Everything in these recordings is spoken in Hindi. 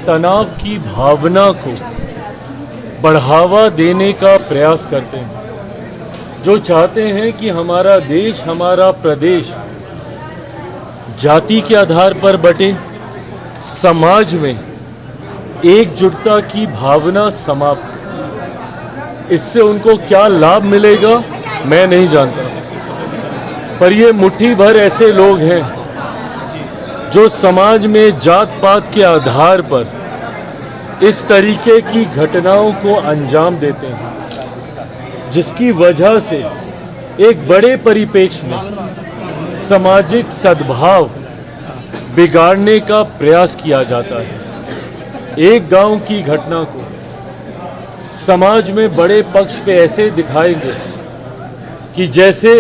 तनाव की भावना को बढ़ावा देने का प्रयास करते हैं, जो चाहते हैं कि हमारा देश, हमारा प्रदेश जाति के आधार पर बटे, समाज में एकजुटता की भावना समाप्त हो। इससे उनको क्या लाभ मिलेगा मैं नहीं जानता, पर ये मुट्ठी भर ऐसे लोग हैं जो समाज में जात पात के आधार पर इस तरीके की घटनाओं को अंजाम देते हैं, जिसकी वजह से एक बड़े परिप्रेक्ष्य में सामाजिक सद्भाव बिगाड़ने का प्रयास किया जाता है। एक गांव की घटना को समाज में बड़े पक्ष पे ऐसे दिखाएंगे कि जैसे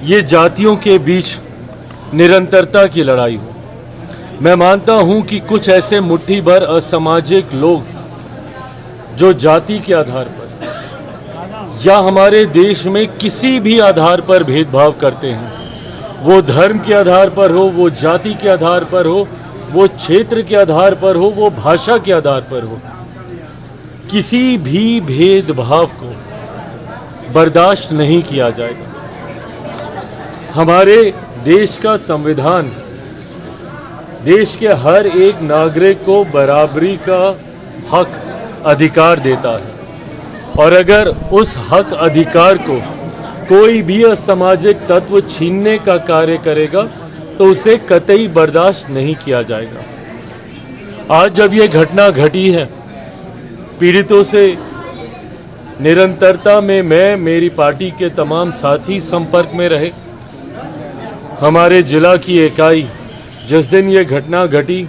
ये जातियों के बीच निरंतरता की लड़ाई हो। मैं मानता हूं कि कुछ ऐसे मुट्ठी भर असामाजिक लोग जो जाति के आधार पर या हमारे देश में किसी भी आधार पर भेदभाव करते हैं, वो धर्म के आधार पर हो, वो जाति के आधार पर हो, वो क्षेत्र के आधार पर हो, वो भाषा के आधार पर हो, किसी भी भेदभाव को बर्दाश्त नहीं किया जाएगा। हमारे देश का संविधान देश के हर एक नागरिक को बराबरी का हक अधिकार देता है, और अगर उस हक अधिकार को कोई भी असामाजिक तत्व छीनने का कार्य करेगा तो उसे कतई बर्दाश्त नहीं किया जाएगा। आज जब ये घटना घटी है, पीड़ितों से निरंतरता में मैं, मेरी पार्टी के तमाम साथी संपर्क में रहे। हमारे जिला की इकाई जिस दिन ये घटना घटी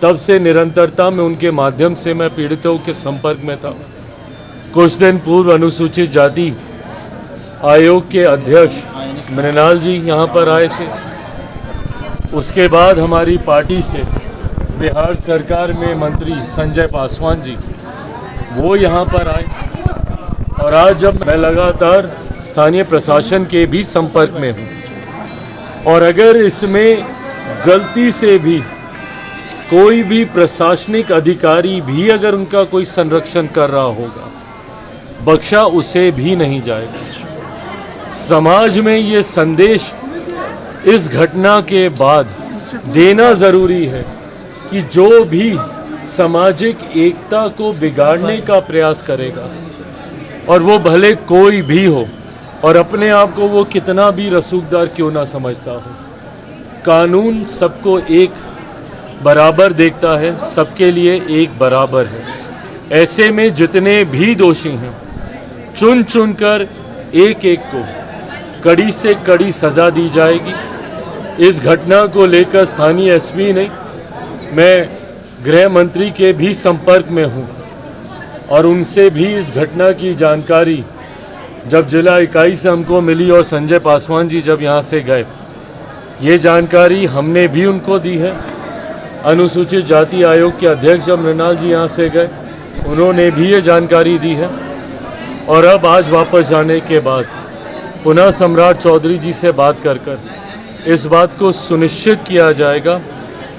तब से निरंतरता में उनके माध्यम से मैं पीड़ितों के संपर्क में था। कुछ दिन पूर्व अनुसूचित जाति आयोग के अध्यक्ष मृणाल जी यहाँ पर आए थे। उसके बाद हमारी पार्टी से बिहार सरकार में मंत्री संजय पासवान जी वो यहाँ पर आए, और आज जब मैं लगातार स्थानीय प्रशासन के भी संपर्क में हूँ, और अगर इसमें गलती से भी कोई भी प्रशासनिक अधिकारी भी अगर उनका कोई संरक्षण कर रहा होगा, बख्शा उसे भी नहीं जाएगा। समाज में ये संदेश इस घटना के बाद देना ज़रूरी है कि जो भी सामाजिक एकता को बिगाड़ने का प्रयास करेगा, और वो भले कोई भी हो और अपने आप को वो कितना भी रसूखदार क्यों ना समझता हो, कानून सबको एक बराबर देखता है, सबके लिए एक बराबर है। ऐसे में जितने भी दोषी हैं चुन चुन कर एक एक को कड़ी से कड़ी सज़ा दी जाएगी। इस घटना को लेकर स्थानीय एसपी नहीं, मैं गृह मंत्री के भी संपर्क में हूँ, और उनसे भी इस घटना की जानकारी जब जिला इकाई से हमको मिली और संजय पासवान जी जब यहाँ से गए, ये जानकारी हमने भी उनको दी है। अनुसूचित जाति आयोग के अध्यक्ष जब मृणाल जी यहाँ से गए, उन्होंने भी ये जानकारी दी है। और अब आज वापस जाने के बाद पुनः सम्राट चौधरी जी से बात कर इस बात को सुनिश्चित किया जाएगा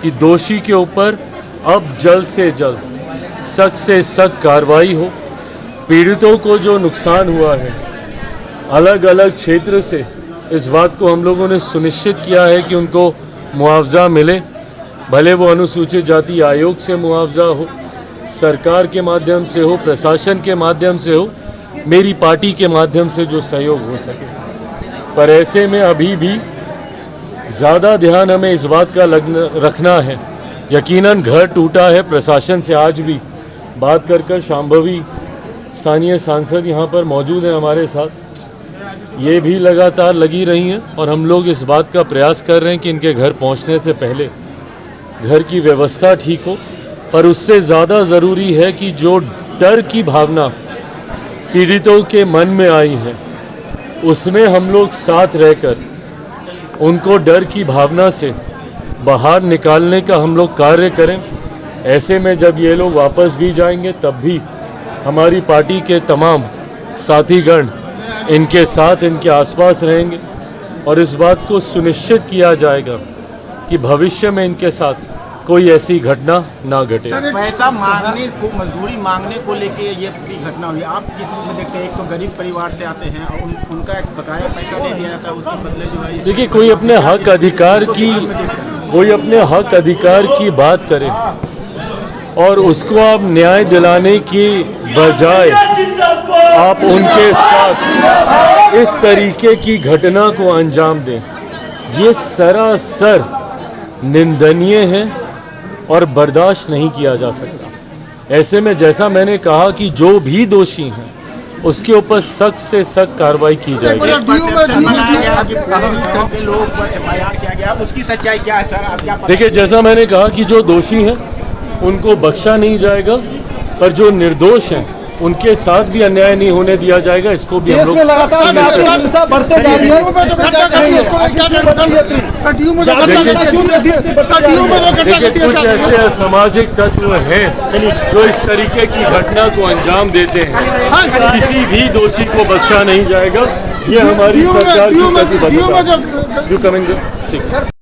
कि दोषी के ऊपर अब जल्द से जल्द सख्त से सख्त कार्रवाई हो। पीड़ितों को जो नुकसान हुआ है अलग अलग क्षेत्र से, इस बात को हम लोगों ने सुनिश्चित किया है कि उनको मुआवजा मिले, भले वो अनुसूचित जाति आयोग से मुआवजा हो, सरकार के माध्यम से हो, प्रशासन के माध्यम से हो, मेरी पार्टी के माध्यम से जो सहयोग हो सके। पर ऐसे में अभी भी ज़्यादा ध्यान हमें इस बात का रखना है। यकीनन घर टूटा है, प्रशासन से आज भी बात कर शांभवी स्थानीय सांसद यहाँ पर मौजूद हैं हमारे साथ, ये भी लगातार लगी रही हैं, और हम लोग इस बात का प्रयास कर रहे हैं कि इनके घर पहुँचने से पहले घर की व्यवस्था ठीक हो। पर उससे ज़्यादा ज़रूरी है कि जो डर की भावना पीड़ितों के मन में आई है, उसमें हम लोग साथ रहकर उनको डर की भावना से बाहर निकालने का हम लोग कार्य करें। ऐसे में जब ये लोग वापस भी जाएंगे तब भी हमारी पार्टी के तमाम साथीगण इनके साथ, इनके आसपास रहेंगे, और इस बात को सुनिश्चित किया जाएगा कि भविष्य में इनके साथ कोई ऐसी घटना ना घटे। पैसा मांगने को, मजदूरी मांगने को लेके ये पूरी घटना हुई। आप किस में देखते हैं? एक तो गरीब परिवार से आते हैं और उनका एक बकाया पैसा दे दिया जाता है, उसके बदले जो है देखिए, कोई अपने हक अधिकार की बात करे और उसको आप न्याय दिलाने की बजाय आप उनके साथ इस तरीके की घटना को अंजाम दें, ये सरासर निंदनीय है और बर्दाश्त नहीं किया जा सकता। ऐसे में जैसा मैंने कहा कि जो भी दोषी हैं उसके ऊपर सख्त से सख्त कार्रवाई की जाएगी। उसकी सच्चाई क्या है सर? देखिए, जैसा मैंने कहा कि जो दोषी हैं उनको बख्शा नहीं जाएगा, पर जो निर्दोष हैं उनके साथ भी अन्याय नहीं होने दिया जाएगा। इसको भी हम लोग बढ़ते जा रही है। देखिए, कुछ ऐसे असामाजिक तत्व हैं जो इस तरीके की घटना को अंजाम देते हैं। किसी भी दोषी को बख्शा नहीं जाएगा। ये हमारी सरकार की प्रतिबद्धता है।